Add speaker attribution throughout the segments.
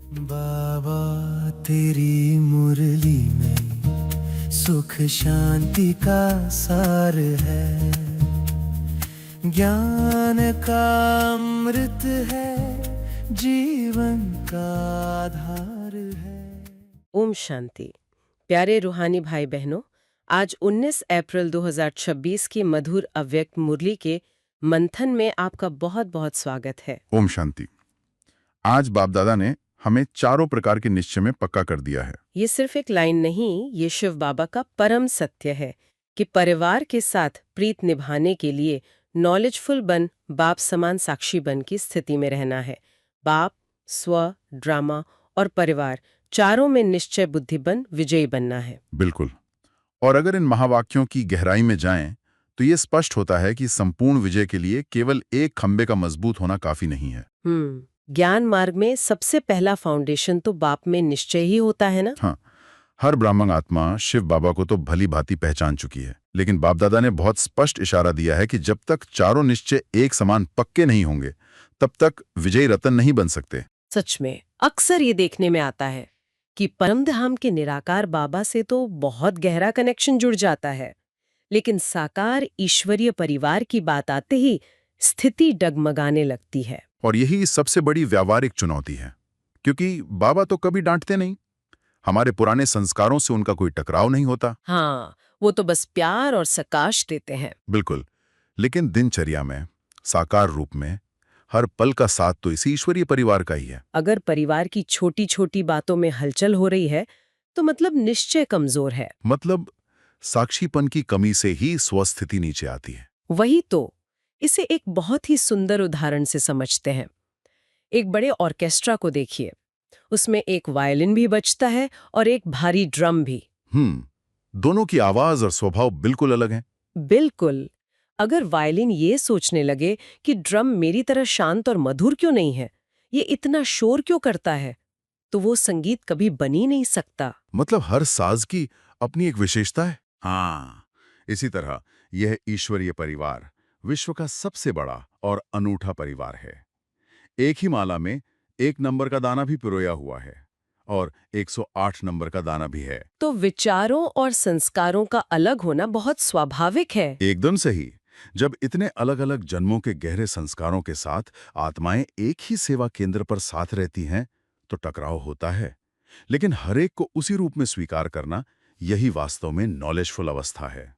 Speaker 1: बाबा तेरी मुरली में सुख शांति का सार है, ज्ञान का अमृत है, जीवन का आधार है।
Speaker 2: ओम शांति। प्यारे रूहानी भाई बहनों, आज 19 अप्रैल 2026 की मधुर अव्यक्त मुरली के मंथन में आपका बहुत बहुत स्वागत है।
Speaker 3: ओम शांति। आज बाप दादा ने हमें चारों प्रकार के निश्चय में पक्का कर दिया है।
Speaker 2: ये सिर्फ एक लाइन नहीं, ये शिव बाबा का परम सत्य है कि परिवार के साथ प्रीत निभाने के लिए नॉलेजफुल बन, बाप समान साक्षी बन की स्थिति में रहना है। बाप, स्व, ड्रामा और परिवार चारों में निश्चय बुद्धि बन विजयी बनना है।
Speaker 3: बिल्कुल। और अगर इन महावाक्यों की गहराई में जाएं, तो ये स्पष्ट होता है कि संपूर्ण विजय के लिए केवल एक खंबे का मजबूत होना काफी नहीं है।
Speaker 2: ज्ञान मार्ग में सबसे पहला फाउंडेशन तो बाप में निश्चय ही होता है ना।
Speaker 3: हाँ, हर ब्राह्मण आत्मा शिव बाबा को तो भली भांति पहचान चुकी है, लेकिन बाप दादा ने बहुत स्पष्ट इशारा दिया है कि जब तक चारों निश्चय एक समान पक्के नहीं होंगे, तब तक विजयी रतन नहीं बन सकते।
Speaker 2: सच में अक्सर ये देखने में आता है कि परमधाम के निराकार बाबा से तो बहुत गहरा कनेक्शन जुड़ जाता है, लेकिन साकार ईश्वरीय परिवार की बात आते ही स्थिति डगमगाने लगती है।
Speaker 3: और यही सबसे बड़ी व्यावहारिक चुनौती है, क्योंकि बाबा तो कभी डांटते नहीं, हमारे पुराने संस्कारों से उनका कोई टकराव नहीं होता।
Speaker 2: हाँ, वो तो बस प्यार और सकाश देते हैं।
Speaker 3: बिल्कुल। लेकिन दिनचर्या में, साकार रूप में, हर पल का साथ तो इसी ईश्वरीय परिवार का ही है।
Speaker 2: अगर परिवार की छोटी छोटी बातों में हलचल हो रही है, तो मतलब निश्चय कमजोर है।
Speaker 3: मतलब साक्षीपन की कमी से ही स्वस्थिति नीचे आती है।
Speaker 2: वही तो। इसे एक बहुत ही सुंदर उदाहरण से समझते हैं। एक बड़े ऑर्केस्ट्रा को देखिए, उसमें एक वायलिन भी बजता है और एक भारी ड्रम भी।
Speaker 3: दोनों की आवाज और स्वभाव बिल्कुल अलग हैं।
Speaker 2: बिल्कुल। अगर वायलिन ये सोचने लगे कि ड्रम मेरी तरह शांत और मधुर क्यों नहीं है, ये इतना शोर क्यों करता है, तो वो संगीत कभी बन ही नहीं सकता।
Speaker 3: मतलब हर साज की अपनी एक विशेषता है। हाँ, इसी तरह यह ईश्वरीय परिवार विश्व का सबसे बड़ा और अनूठा परिवार है। एक ही माला में 1 नंबर का दाना भी पिरोया हुआ है और 108 नंबर का दाना भी है।
Speaker 2: तो विचारों और संस्कारों का अलग होना बहुत स्वाभाविक है।
Speaker 3: एकदम सही। जब इतने अलग-अलग जन्मों के गहरे संस्कारों के साथ आत्माएं एक ही सेवा केंद्र पर साथ रहती हैं, तो टकराव होता है। लेकिन हर एक को उसी रूप में स्वीकार करना, यही वास्तव में नॉलेजफुल अवस्था है।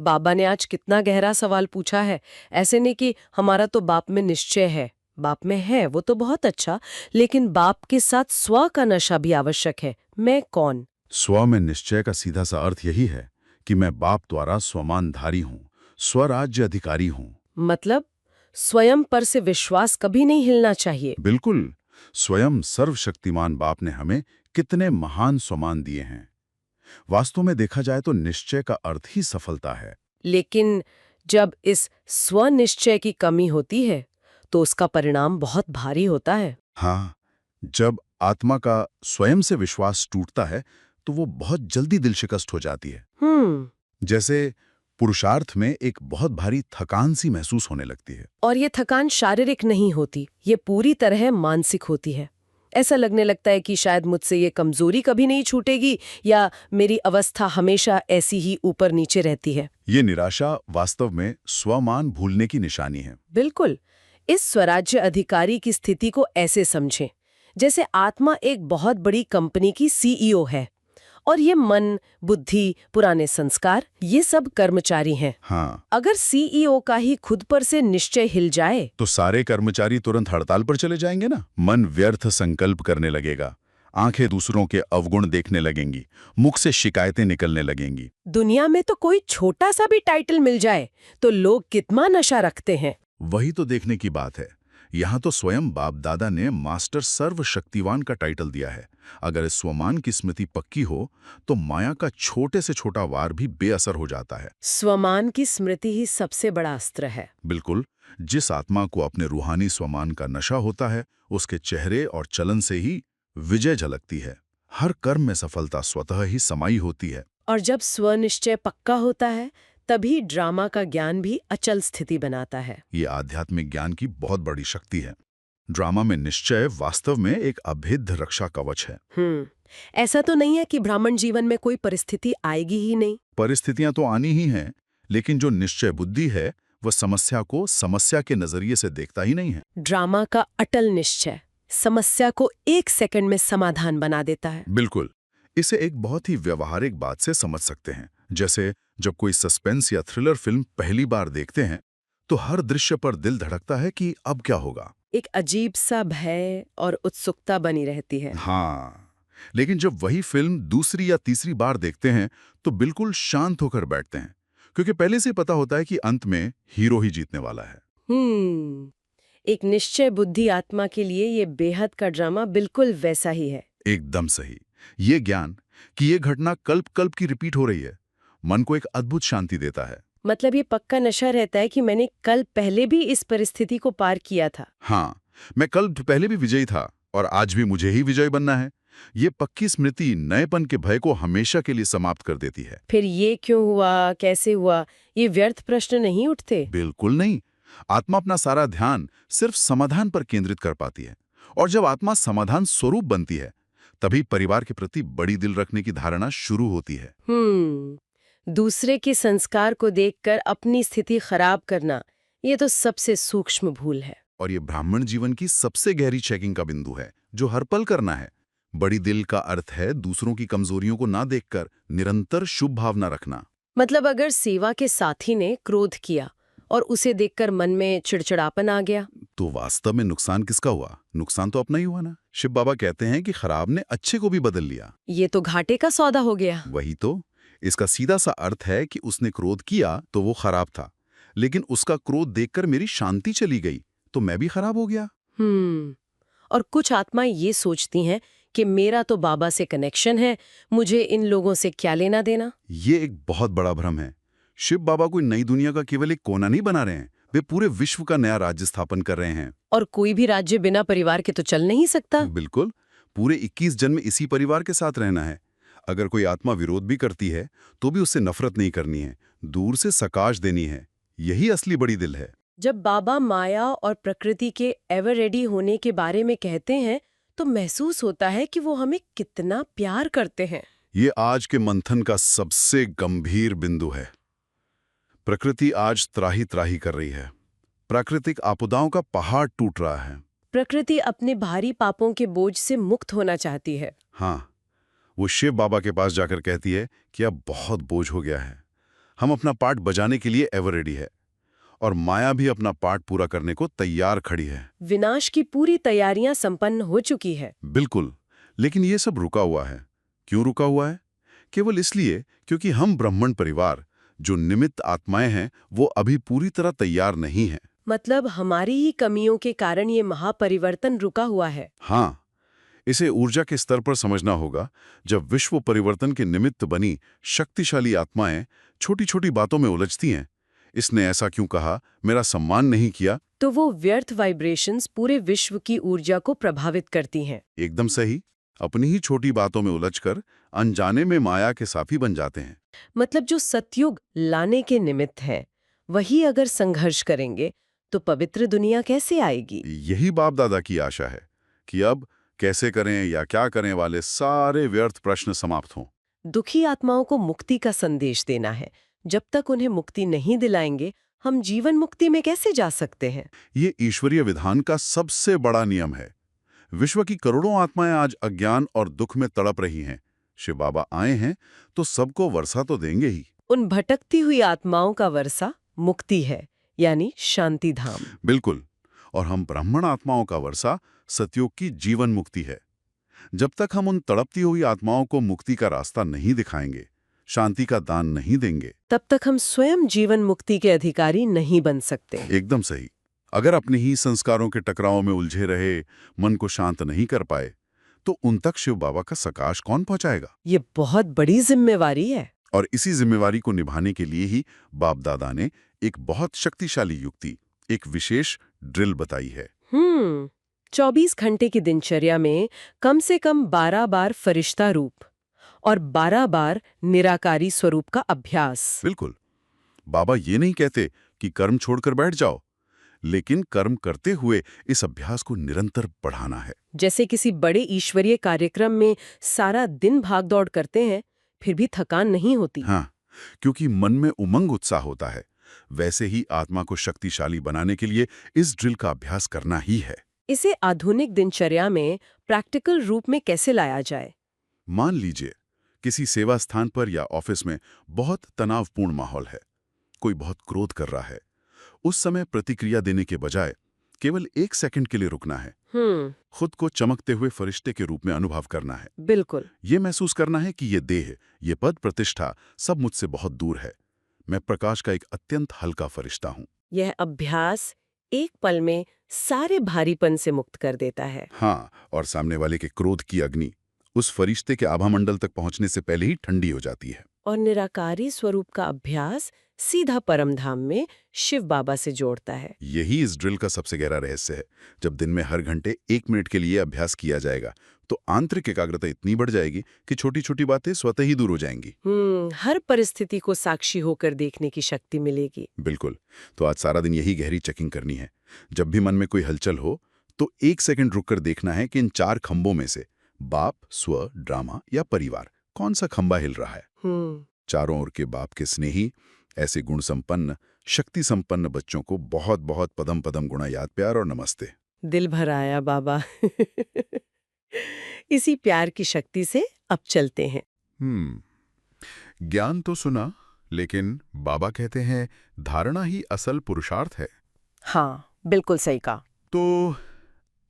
Speaker 2: बाबा ने आज कितना गहरा सवाल पूछा है। ऐसे नहीं कि हमारा तो बाप में निश्चय है, बाप में है वो तो बहुत अच्छा, लेकिन बाप के साथ स्व का नशा भी आवश्यक है। मैं कौन?
Speaker 3: स्व में निश्चय का सीधा सा अर्थ यही है कि मैं बाप द्वारा स्वमानधारी हूँ, स्वराज्य अधिकारी हूँ।
Speaker 2: मतलब स्वयं पर से विश्वास कभी नहीं हिलना चाहिए।
Speaker 3: बिल्कुल। स्वयं सर्वशक्तिमान बाप ने हमें कितने महान स्वमान दिए हैं। वास्तव में देखा जाए तो निश्चय का अर्थ ही सफलता है।
Speaker 2: लेकिन जब इस स्वनिश्चय की कमी होती है, तो उसका परिणाम बहुत भारी होता है।
Speaker 3: हाँ, जब आत्मा का स्वयं से विश्वास टूटता है, तो वो बहुत जल्दी दिल शिकस्त हो जाती है। जैसे पुरुषार्थ में एक बहुत भारी थकान सी महसूस होने लगती है।
Speaker 2: और ये थकान शारीरिक नहीं होती, ये पूरी तरह मानसिक होती है। ऐसा लगने लगता है कि शायद मुझसे ये कमजोरी कभी नहीं छूटेगी, या मेरी अवस्था हमेशा ऐसी ही ऊपर नीचे रहती है।
Speaker 3: ये निराशा वास्तव में स्वमान भूलने की निशानी है।
Speaker 2: बिल्कुल। इस स्वराज्य अधिकारी की स्थिति को ऐसे समझें, जैसे आत्मा एक बहुत बड़ी कंपनी की सीईओ है और ये मन, बुद्धि, पुराने संस्कार, ये सब कर्मचारी हैं।
Speaker 3: हाँ।
Speaker 2: अगर सीईओ का ही खुद पर से निश्चय हिल जाए,
Speaker 3: तो सारे कर्मचारी तुरंत हड़ताल पर चले जाएंगे ना। मन व्यर्थ संकल्प करने लगेगा, आंखें दूसरों के अवगुण देखने लगेंगी, मुख से शिकायतें निकलने लगेंगी।
Speaker 2: दुनिया में तो कोई छोटा सा भी टाइटल मिल जाए तो लोग कितना नशा रखते हैं।
Speaker 3: वही तो देखने की बात है। यहाँ तो स्वयं बाप दादा ने मास्टर सर्वशक्तिवान का टाइटल दिया है। अगर इस स्वमान की स्मृति पक्की हो, तो माया का छोटे से छोटा वार भी बेअसर हो जाता है।
Speaker 2: स्वमान की स्मृति ही सबसे बड़ा अस्त्र है।
Speaker 3: बिल्कुल। जिस आत्मा को अपने रूहानी स्वमान का नशा होता है, उसके चेहरे और चलन से ही विजय झलकती है। हर कर्म में सफलता स्वतः ही समाई होती है।
Speaker 2: और जब स्वनिश्चय पक्का होता है, तभी ड्रामा का ज्ञान भी अचल स्थिति बनाता है।
Speaker 3: ये आध्यात्मिक ज्ञान की बहुत बड़ी शक्ति है। ड्रामा में निश्चय वास्तव में एक अभेद्य रक्षा कवच है।
Speaker 2: ऐसा तो नहीं है कि ब्राह्मण जीवन में कोई परिस्थिति आएगी ही नहीं।
Speaker 3: परिस्थितियां तो आनी ही हैं, लेकिन जो निश्चय बुद्धि है वह समस्या को समस्या के नजरिए से देखता ही नहीं है।
Speaker 2: ड्रामा का अटल निश्चय समस्या को 1 सेकंड में समाधान बना देता है।
Speaker 3: बिल्कुल। इसे एक बहुत ही व्यवहारिक बात से समझ सकते हैं। जैसे जब कोई सस्पेंस या थ्रिलर फिल्म पहली बार देखते हैं तो हर दृश्य पर दिल धड़कता है कि अब क्या होगा।
Speaker 2: एक अजीब सा भय और उत्सुकता बनी रहती है।
Speaker 3: हाँ, लेकिन जब वही फिल्म दूसरी या तीसरी बार देखते हैं तो बिल्कुल शांत होकर बैठते हैं, क्योंकि पहले से पता होता है कि अंत में हीरो ही जीतने वाला है।
Speaker 2: एक निश्चय बुद्धि आत्मा के लिए ये बेहद का ड्रामा बिल्कुल वैसा ही है।
Speaker 3: एकदम सही। ये ज्ञान कि ये घटना कल्प कल्प की रिपीट हो रही है, मन को एक अद्भुत शांति देता है।
Speaker 2: मतलब ये पक्का नशा रहता है कि मैंने कल पहले भी इस परिस्थिति को पार किया था।
Speaker 3: हाँ, मैं कल पहले भी विजयी था और आज भी मुझे ही विजयी बनना है। ये पक्की स्मृति नएपन के भय को हमेशा के लिए समाप्त कर देती है।
Speaker 2: फिर ये क्यों हुआ, कैसे हुआ, ये व्यर्थ प्रश्न नहीं उठते।
Speaker 3: बिल्कुल नहीं। आत्मा अपना सारा ध्यान सिर्फ समाधान पर केंद्रित कर पाती है, और जब आत्मा समाधान स्वरूप बनती है तभी परिवार के प्रति बड़ी दिल रखने की धारणा शुरू होती है।
Speaker 2: दूसरे के संस्कार को देखकर अपनी स्थिति खराब करना, ये तो सबसे सूक्ष्म भूल है।
Speaker 3: और ये ब्राह्मण जीवन की सबसे गहरी चेकिंग का बिंदु है, जो हर पल करना है। बड़ी दिल का अर्थ है दूसरों की कमजोरियों को ना देखकर निरंतर शुभ भावना रखना।
Speaker 2: मतलब अगर सेवा के साथी ने क्रोध किया और उसे देखकर मन में चिड़चिड़ापन आ गया,
Speaker 3: तो वास्तव में नुकसान किसका हुआ? नुकसान तो अपना ही हुआ ना। शिव बाबा कहते हैं कि खराब ने अच्छे को भी बदल लिया।
Speaker 2: ये तो घाटे का सौदा हो गया।
Speaker 3: वही तो। इसका सीधा सा अर्थ है कि उसने क्रोध किया तो वो खराब था, लेकिन उसका क्रोध देखकर मेरी शांति चली गई तो मैं भी खराब हो गया।
Speaker 2: और कुछ आत्माएं ये सोचती हैं कि मेरा तो बाबा से कनेक्शन है, मुझे इन लोगों से क्या लेना देना।
Speaker 3: ये एक बहुत बड़ा भ्रम है। शिव बाबा कोई नई दुनिया का केवल एक कोना नहीं बना रहे हैं, वे पूरे विश्व का नया राज्य स्थापन कर रहे हैं।
Speaker 2: और कोई भी राज्य बिना परिवार के तो चल नहीं सकता।
Speaker 3: बिल्कुल। पूरे 21 जन्म इसी परिवार के साथ रहना है। अगर कोई आत्मा विरोध भी करती है तो भी उससे नफरत नहीं करनी है, दूर से सकाश देनी है। यही असली बड़ी दिल है।
Speaker 2: जब बाबा माया और प्रकृति के एवर रेडी होने के बारे में कहते हैं तो महसूस होता है कि वो हमें कितना प्यार करते हैं।
Speaker 3: ये आज के मंथन का सबसे गंभीर बिंदु है। प्रकृति आज त्राही त्राही कर रही है। प्राकृतिक आपदाओं का पहाड़ टूट रहा है।
Speaker 2: प्रकृति अपने भारी पापों के बोझ से मुक्त होना चाहती है।
Speaker 3: हाँ, वो शिव बाबा के पास जाकर कहती है कि अब बहुत बोझ हो गया है, हम अपना पार्ट बजाने के लिए एवर रेडी है। और माया भी अपना पार्ट पूरा करने को तैयार खड़ी है।
Speaker 2: विनाश की पूरी तैयारियां संपन्न हो चुकी है।
Speaker 3: बिल्कुल। लेकिन ये सब रुका हुआ है। क्यों रुका हुआ है? केवल इसलिए क्योंकि हम ब्राह्मण परिवार जो निमित्त आत्माएं हैं वो अभी पूरी तरह तैयार नहीं हैं।
Speaker 2: मतलब हमारी ही कमियों के कारण ये महापरिवर्तन रुका हुआ है।
Speaker 3: हाँ, इसे ऊर्जा के स्तर पर समझना होगा। जब विश्व परिवर्तन के निमित्त बनी शक्तिशाली आत्माएं छोटी छोटी बातों में उलझती हैं, इसने ऐसा क्यों कहा, मेरा सम्मान नहीं किया,
Speaker 2: तो वो व्यर्थ वाइब्रेशंस पूरे विश्व की ऊर्जा को प्रभावित करती हैं।
Speaker 3: एकदम सही। अपनी ही छोटी बातों में उलझकर अनजाने में माया के साथी बन जाते हैं।
Speaker 2: मतलब जो सतयुग लाने के निमित्त है, वही अगर संघर्ष करेंगे तो पवित्र दुनिया कैसे आएगी?
Speaker 3: यही बाप दादा की आशा है कि अब कैसे करें या क्या करें वाले सारे व्यर्थ प्रश्न समाप्त हों।
Speaker 2: दुखी आत्माओं को मुक्ति का संदेश देना है। जब तक उन्हें मुक्ति नहीं दिलाएंगे, हम जीवन मुक्ति में कैसे जा सकते हैं?
Speaker 3: ये ईश्वरीय विधान का सबसे बड़ा नियम है। विश्व की करोड़ों आत्माएं आज अज्ञान और दुख में तड़प रही हैं। शिव बाबा आए हैं तो सबको वर्षा तो देंगे ही।
Speaker 2: उन भटकती हुई आत्माओं का वर्षा मुक्ति है, यानी शांति धाम।
Speaker 3: बिल्कुल। और हम ब्राह्मण आत्माओं का वर्षा सतयुग की जीवन मुक्ति है। जब तक हम उन तड़पती हुई आत्माओं को मुक्ति का रास्ता नहीं दिखाएंगे, शांति का दान नहीं देंगे,
Speaker 2: तब तक हम स्वयं जीवन मुक्ति के अधिकारी नहीं बन सकते।
Speaker 3: एकदम सही। अगर अपने ही संस्कारों के टकराव में उलझे रहे मन को शांत नहीं कर पाए तो उन तक शिव बाबा का सकाश कौन पहुंचाएगा?
Speaker 2: ये बहुत बड़ी जिम्मेवारी है।
Speaker 3: और इसी जिम्मेवारी को निभाने के लिए ही बाप दादा ने एक बहुत शक्तिशाली युक्ति, एक विशेष ड्रिल बताई है।
Speaker 2: 24 घंटे की दिनचर्या में कम से कम 12 बार फरिश्ता रूप और 12 बार निराकारी स्वरूप का अभ्यास।
Speaker 3: बिल्कुल। बाबा ये नहीं कहते कि कर्म छोड़कर बैठ जाओ, लेकिन कर्म करते हुए इस अभ्यास को निरंतर बढ़ाना है।
Speaker 2: जैसे किसी बड़े ईश्वरीय कार्यक्रम में सारा दिन भाग-दौड़ करते हैं, फिर भी थकान नहीं होती।
Speaker 3: हाँ, क्योंकि मन में उमंग उत्साह होता है। वैसे ही आत्मा को शक्तिशाली बनाने के लिए इस ड्रिल का अभ्यास करना ही है।
Speaker 2: इसे आधुनिक दिनचर्या में प्रैक्टिकल रूप में कैसे लाया जाए?
Speaker 3: मान लीजिए किसी सेवा स्थान पर या ऑफिस में बहुत तनावपूर्ण माहौल है, कोई बहुत क्रोध कर रहा है। उस समय प्रतिक्रिया देने के बजाय केवल 1 सेकंड के लिए रुकना है। खुद को चमकते हुए फरिश्ते के रूप में अनुभव करना है।
Speaker 2: बिल्कुल।
Speaker 3: ये महसूस करना है कि ये देह, ये पद प्रतिष्ठा सब मुझसे बहुत दूर है। मैं प्रकाश का एक अत्यंत हल्का फरिश्ता हूँ।
Speaker 2: यह अभ्यास एक पल में सारे भारीपन से मुक्त कर देता है।
Speaker 3: हाँ, और सामने वाले के क्रोध की अग्नि उस फरिश्ते के आभामंडल तक पहुंचने से पहले ही ठंडी हो जाती है।
Speaker 2: और निराकारी स्वरूप का अभ्यास सीधा परमधाम में शिव बाबा से जोड़ता है।
Speaker 3: यही इस ड्रिल का सबसे गहरा रहस्य है। जब दिन में हर घंटे 1 मिनट के लिए अभ्यास किया जाएगा तो आंतरिक एकाग्रता इतनी बढ़ जाएगी कि छोटी छोटी बातें स्वतः ही दूर हो जाएंगी।
Speaker 2: हर परिस्थिति को साक्षी होकर देखने की शक्ति मिलेगी।
Speaker 3: बिल्कुल। तो आज सारा दिन यही गहरी चेकिंग करनी है। जब भी मन में कोई हलचल हो तो 1 सेकंड रुककर देखना है कि इन 4 खंभों में से बाप, स्व, ड्रामा या परिवार कौन सा खंभा हिल रहा है। चारों ओर के बाप के स्नेही, ऐसे गुण संपन्न, शक्ति संपन्न बच्चों को बहुत बहुत पदम पदम गुणा याद प्यार और नमस्ते।
Speaker 2: दिल भर आया बाबा। इसी प्यार की शक्ति से अब चलते हैं।
Speaker 3: ज्ञान तो सुना, लेकिन बाबा कहते हैं धारणा ही असल पुरुषार्थ है।
Speaker 2: हाँ, बिल्कुल सही कहा।
Speaker 3: तो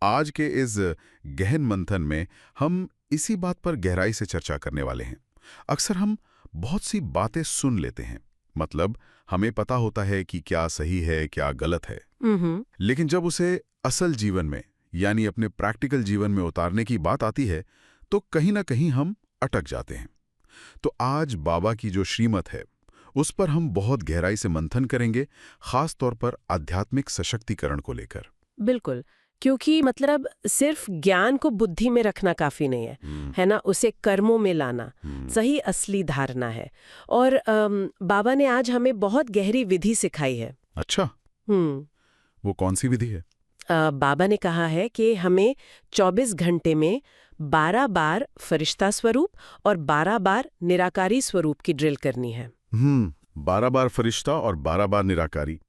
Speaker 3: आज के इस गहन मंथन में हम इसी बात पर गहराई से चर्चा करने वाले हैं। अक्सर हम बहुत सी बातें सुन लेते हैं, मतलब हमें पता होता है कि क्या सही है क्या गलत है, लेकिन जब उसे असल जीवन में यानी अपने प्रैक्टिकल जीवन में उतारने की बात आती है तो कहीं ना कहीं हम अटक जाते हैं। तो आज बाबा की जो श्रीमत है उस पर हम बहुत गहराई से मंथन करेंगे, खास तौर पर आध्यात्मिक सशक्तिकरण को लेकर।
Speaker 2: बिल्कुल, क्योंकि मतलब सिर्फ ज्ञान को बुद्धि में रखना काफी नहीं है ना, उसे कर्मों में लाना सही असली धारणा है। और बाबा ने आज हमें बहुत गहरी विधि सिखाई है।
Speaker 3: अच्छा, वो कौन सी विधि है?
Speaker 2: बाबा ने कहा है कि हमें 24 घंटे में 12 बार फरिश्ता स्वरूप और 12 बार निराकारी स्वरूप की ड्रिल करनी है।
Speaker 3: 12 बार फरिश्ता और 12 बार निराकारी,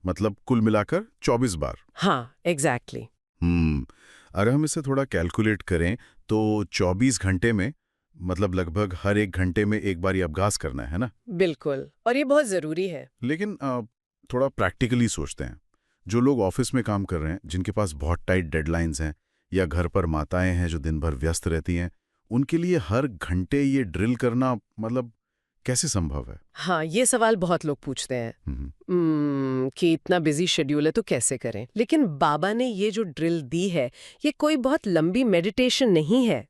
Speaker 3: मतलब कुल मिलाकर 24 बार।
Speaker 2: हाँ, एग्जैक्टली।
Speaker 3: अगर हम इसे थोड़ा कैलकुलेट करें तो 24 घंटे में मतलब लगभग हर 1 घंटे में एक बार ये अभ्यास करना है ना?
Speaker 2: बिल्कुल, और ये बहुत जरूरी है।
Speaker 3: लेकिन थोड़ा प्रैक्टिकली सोचते हैं। जो लोग ऑफिस में काम कर रहे हैं, जिनके पास बहुत टाइट डेडलाइंस हैं, या घर पर माताएं हैं जो दिन भर व्यस्त रहती हैं, उनके लिए हर घंटे ये ड्रिल करना मतलब कैसे संभव है?
Speaker 2: हाँ, ये सवाल बहुत लोग पूछते हैं कि इतना बिजी शेड्यूल है तो कैसे करें। लेकिन बाबा ने ये जो ड्रिल दी है ये कोई बहुत लंबी मेडिटेशन नहीं है।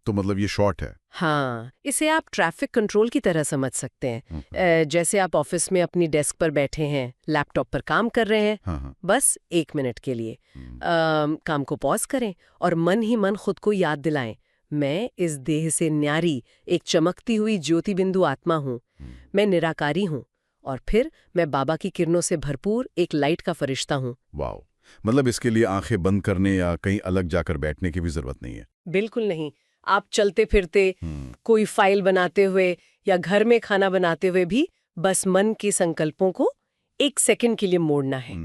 Speaker 3: तो मतलब ये शॉर्ट है।
Speaker 2: हाँ, इसे आप ट्रैफिक कंट्रोल की तरह समझ सकते हैं। जैसे आप ऑफिस में अपनी डेस्क पर बैठे हैं, लैपटॉप पर काम कर रहे हैं।
Speaker 3: हाँ।
Speaker 2: बस 1 मिनट के लिए काम को पॉज करें और मन ही मन खुद को याद दिलाएं, मैं इस देह से न्यारी एक चमकती हुई ज्योति बिंदु आत्मा हूँ, मैं निराकारी हूँ, और फिर मैं बाबा की किरणों से भरपूर एक लाइट का फरिश्ता हूँ।
Speaker 3: वाओ, मतलब इसके लिए आंखें बंद करने या कहीं अलग जाकर बैठने की भी जरूरत नहीं है।
Speaker 2: बिल्कुल नहीं। आप चलते फिरते, कोई फाइल बनाते हुए या घर में खाना बनाते हुए भी बस मन के संकल्पों को 1 सेकंड के लिए मोड़ना है।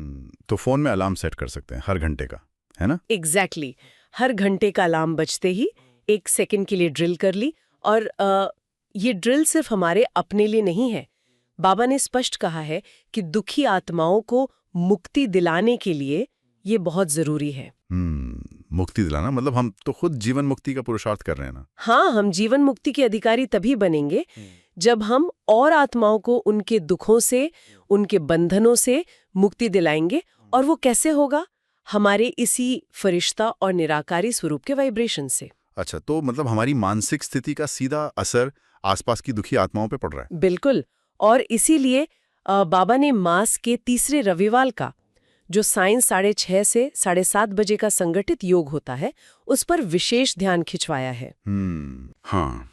Speaker 3: तो फोन में अलार्म सेट कर सकते हैं हर घंटे का, है ना?
Speaker 2: एग्जैक्टली। हर घंटे का अलार्म बजते ही 1 सेकंड के लिए ड्रिल कर ली। और ये ड्रिल सिर्फ हमारे अपने लिए नहीं है। बाबा ने स्पष्ट कहा है कि दुखी आत्माओं को मुक्ति दिलाने के लिए ये बहुत जरूरी है।
Speaker 3: मुक्ति दिलाना मतलब हम तो खुद जीवन मुक्ति का पुरुषार्थ कर रहे हैं ना?
Speaker 2: हाँ, हम जीवन मुक्ति के अधिकारी तभी बनेंगे जब हम और आत्माओं को उनके दुखों से, उनके बंधनों से मुक्ति दिलाएंगे। और वो कैसे होगा? हमारे इसी फरिश्ता और निराकारी स्वरूप के वाइब्रेशन से।
Speaker 3: अच्छा, तो मतलब हमारी मानसिक स्थिति का सीधा असर आसपास की दुखी आत्माओं पे पड़ रहा है।
Speaker 2: बिल्कुल। और इसीलिए बाबा ने मास के तीसरे रविवार का जो साइंस 6:30 से 7:30 बजे का संगठित योग होता है, उस पर विशेष ध्यान खिंचवाया है।
Speaker 3: हाँ,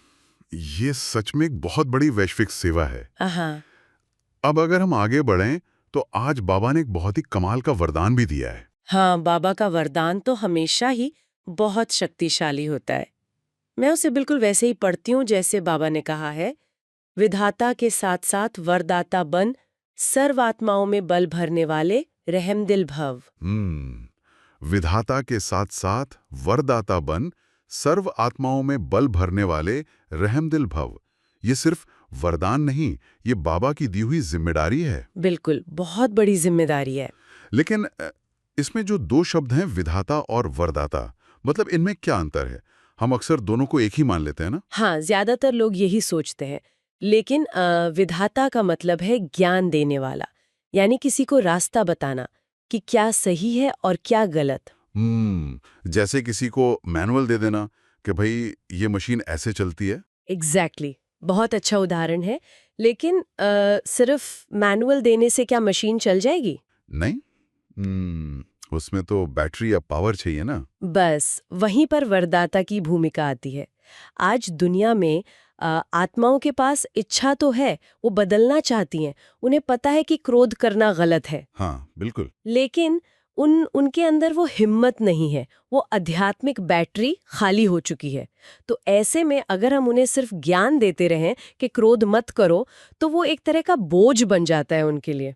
Speaker 3: ये सच में एक बहुत बड़ी वैश्विक सेवा है।
Speaker 2: हाँ।
Speaker 3: अब अगर हम आगे बढ़ें तो आज बाबा ने एक बहुत ही कमाल का वरदान भी दिया है।
Speaker 2: हाँ, बाबा का वरदान तो हमेशा ही बहुत शक्तिशाली होता है। मैं उसे बिल्कुल वैसे ही पढ़ती हूँ जैसे बाबा ने कहा है, विधाता के साथ साथ वरदाता बन, सर्व आत्माओं में बल भरने वाले रहमदिल भव।
Speaker 3: विधाता के साथ साथ वरदाता बन, सर्व आत्माओं में बल भरने वाले रहमदिल भव। ये सिर्फ वरदान नहीं, ये बाबा की दी हुई जिम्मेदारी है।
Speaker 2: बिल्कुल, बहुत बड़ी जिम्मेदारी है।
Speaker 3: लेकिन इसमें जो दो शब्द हैं, विधाता और वरदाता, मतलब इनमें क्या अंतर है? हम अक्सर दोनों को एक ही मान लेते हैं ना?
Speaker 2: हाँ, ज्यादातर लोग यही सोचते हैं। लेकिन विधाता का मतलब है ज्ञान देने वाला, यानी किसी को रास्ता बताना कि क्या सही है और क्या गलत।
Speaker 3: जैसे किसी को मैनुअल दे देना कि भाई ये मशीन ऐसे चलती है।
Speaker 2: एग्जैक्टली, बहुत अच्छा उदाहरण है। लेकिन सिर्फ मैनुअल देने से क्या मशीन चल जाएगी?
Speaker 3: नहीं, उसमें तो बैटरी या पावर चाहिए ना।
Speaker 2: बस वहीं पर वरदाता की भूमिका आती है। आज दुनिया में आत्माओं के पास इच्छा तो है, वो बदलना चाहती हैं, उन्हें पता है कि क्रोध करना गलत है।
Speaker 3: हाँ, बिल्कुल।
Speaker 2: लेकिन उनके अंदर वो हिम्मत नहीं है, वो आध्यात्मिक बैटरी खाली हो चुकी है। तो ऐसे में अगर हम उन्हें सिर्फ ज्ञान देते रहें कि क्रोध मत करो, तो वो एक तरह का बोझ बन जाता है उनके लिए।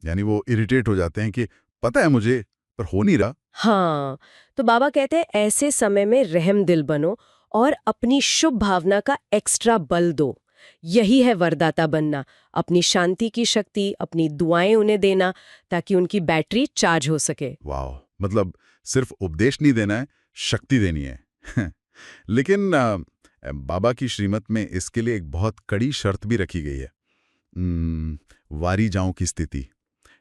Speaker 3: यानी वो इरिटेट हो जाते हैं कि पता है मुझे, पर हो नहीं रहा।
Speaker 2: हाँ, तो बाबा कहते हैं ऐसे समय में रहम दिल बनो और अपनी शुभ भावना का एक्स्ट्रा बल दो। यही है वरदाता बनना, अपनी शांति की शक्ति, अपनी दुआएं उन्हें देना ताकि उनकी बैटरी चार्ज हो सके।
Speaker 3: वाह, मतलब सिर्फ उपदेश नहीं देना है, शक्ति देनी है। लेकिन बाबा की श्रीमत में इसके लिए एक बहुत कड़ी शर्त भी रखी गई है। वारी जाओं की स्थिति,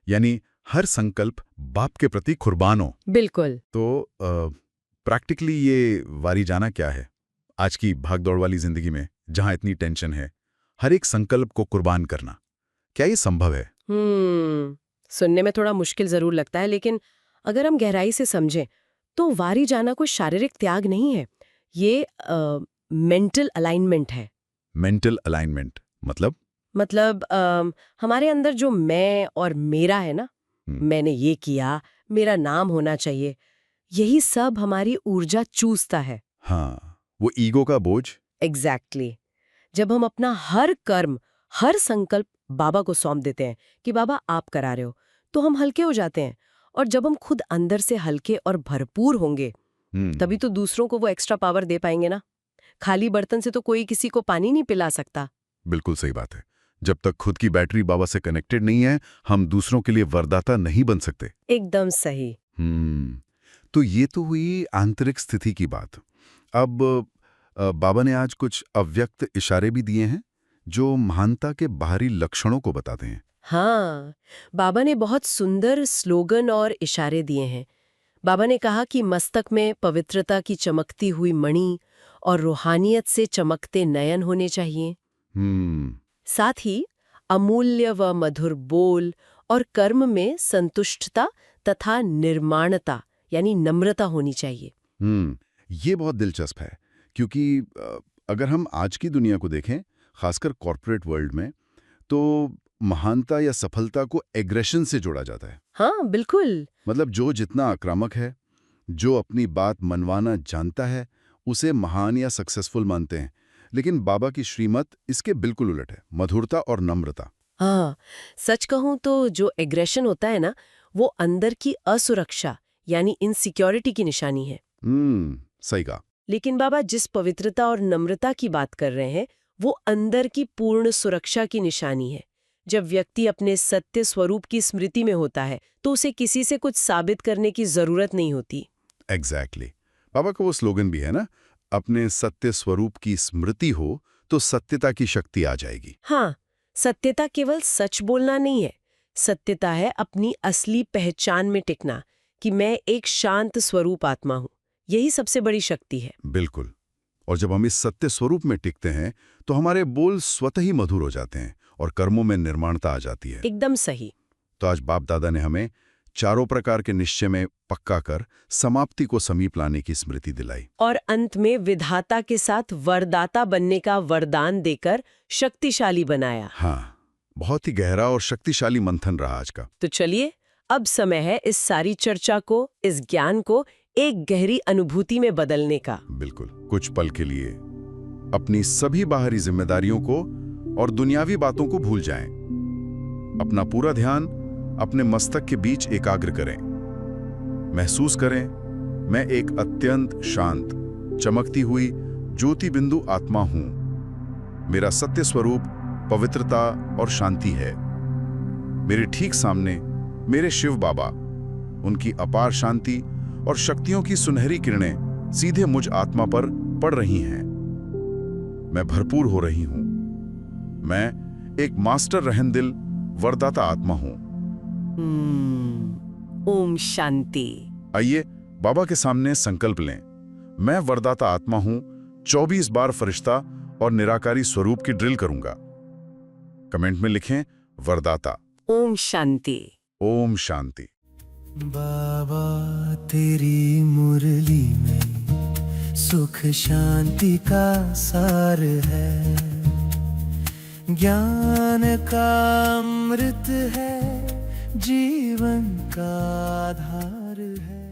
Speaker 3: यानी हर संकल्प बाप के प्रति कुर्बान हो।
Speaker 2: बिल्कुल।
Speaker 3: तो प्रैक्टिकली ये वारी जाना क्या है? आज की भागदौड़ वाली जिंदगी में जहां इतनी टेंशन है, हर एक संकल्प को कुर्बान करना, क्या ये संभव है?
Speaker 2: सुनने में थोड़ा मुश्किल जरूर लगता है, लेकिन अगर हम गहराई से समझें तो वारी जाना कोई शारीरिक त्याग नहीं है, ये मेंटल अलाइनमेंट है।
Speaker 3: मेंटल अलाइनमेंट मतलब
Speaker 2: हमारे अंदर जो मैं और मेरा है ना, मैंने ये किया, मेरा नाम होना चाहिए, यही सब हमारी ऊर्जा चूसता है।
Speaker 3: हाँ, वो ईगो का बोझ।
Speaker 2: एग्जैक्टली। जब हम अपना हर कर्म, हर संकल्प बाबा को सौंप देते हैं कि बाबा आप करा रहे हो, तो हम हल्के हो जाते हैं। और जब हम खुद अंदर से हल्के और भरपूर होंगे, तभी तो दूसरों को वो एक्स्ट्रा पावर दे पाएंगे ना। खाली बर्तन से तो कोई किसी को पानी नहीं पिला सकता।
Speaker 3: बिल्कुल सही बात है। जब तक खुद की बैटरी बाबा से कनेक्टेड नहीं है, हम दूसरों के लिए वरदाता नहीं बन सकते।
Speaker 2: एकदम सही।
Speaker 3: तो ये तो हुई आंतरिक स्थिति की बात। अब बाबा ने आज कुछ अव्यक्त इशारे भी दिए हैं जो महानता के बाहरी लक्षणों को बताते हैं।
Speaker 2: हाँ, बाबा ने बहुत सुंदर स्लोगन और इशारे दिए हैं। बाबा ने कहा कि मस्तक में पवित्रता की चमकती हुई मणि और रूहानियत से चमकते नयन होने चाहिए। साथ ही अमूल्य व मधुर बोल और कर्म में संतुष्टता तथा निर्माणता यानी नम्रता होनी चाहिए।
Speaker 3: ये बहुत दिलचस्प है, क्योंकि अगर हम आज की दुनिया को देखें, खासकर कॉर्पोरेट वर्ल्ड में, तो महानता या सफलता को एग्रेशन से जोड़ा जाता है।
Speaker 2: हाँ, बिल्कुल।
Speaker 3: मतलब जो जितना आक्रामक है, जो अपनी बात मनवाना जानता है, उसे महान या सक्सेसफुल मानते हैं। लेकिन बाबा की श्रीमत इसके बिल्कुल उलट है, मधुरता और नम्रता।
Speaker 2: हाँ, सच कहूं तो जो एग्रेशन होता है ना, वो अंदर की असुरक्षा यानी इनसिक्योरिटी की निशानी है।
Speaker 3: सही कहा।
Speaker 2: लेकिन बाबा जिस पवित्रता और नम्रता की बात कर रहे हैं, वो अंदर की पूर्ण सुरक्षा की निशानी है। जब व्यक्ति अपने सत्य स्वरूप की स्मृति में होता है, तो उसे किसी से कुछ साबित करने की जरूरत नहीं होती।
Speaker 3: एग्जैक्टली। बाबा का वो स्लोगन भी है ना, अपने सत्य स्वरूप की स्मृति हो तो सत्यता की शक्ति आ जाएगी।
Speaker 2: हाँ, सत्यता केवल सच बोलना नहीं है, सत्यता है अपनी असली पहचान में टिकना कि मैं एक शांत स्वरूप आत्मा हूँ। यही सबसे बड़ी शक्ति है।
Speaker 3: बिल्कुल। और जब हम इस सत्य स्वरूप में टिकते हैं तो हमारे बोल स्वतः ही मधुर हो जाते हैं और कर्मों में निर्माणता आ जाती है।
Speaker 2: एकदम सही।
Speaker 3: तो आज बाप दादा ने हमें चारों प्रकार के निश्चय में पक्का कर समाप्ति को समीप लाने की स्मृति दिलाई,
Speaker 2: और अंत में विधाता के साथ वरदाता बनने का वरदान देकर शक्तिशाली बनाया।
Speaker 3: हाँ, बहुत ही गहरा और शक्तिशाली मंथन रहा आज का।
Speaker 2: तो चलिए, अब समय है इस सारी चर्चा को, इस ज्ञान को एक गहरी अनुभूति में बदलने का।
Speaker 3: बिल्कुल। कुछ पल के लिए अपनी सभी बाहरी जिम्मेदारियों को और दुनियावी बातों को भूल जाएं। अपना पूरा ध्यान अपने मस्तक के बीच एकाग्र करें। महसूस करें, मैं एक अत्यंत शांत, चमकती हुई ज्योति बिंदु आत्मा हूं। मेरा सत्य स्वरूप पवित्रता और शांति है। मेरे ठीक सामने मेरे शिव बाबा, उनकी अपार शांति और शक्तियों की सुनहरी किरणें सीधे मुझ आत्मा पर पड़ रही हैं। मैं भरपूर हो रही हूं। मैं एक मास्टर रहनदिल वरदाता आत्मा हूं।
Speaker 2: ओम शांति।
Speaker 3: आइए बाबा के सामने संकल्प लें। मैं वरदाता आत्मा हूं। 24 बार फरिश्ता और निराकारी स्वरूप की ड्रिल करूंगा। कमेंट में लिखें वरदाता।
Speaker 2: ओम शांति।
Speaker 3: ओम शांति।
Speaker 1: बाबा तेरी मुरली में सुख शांति का सार है, ज्ञान का अमृत है, जीवन का आधार है।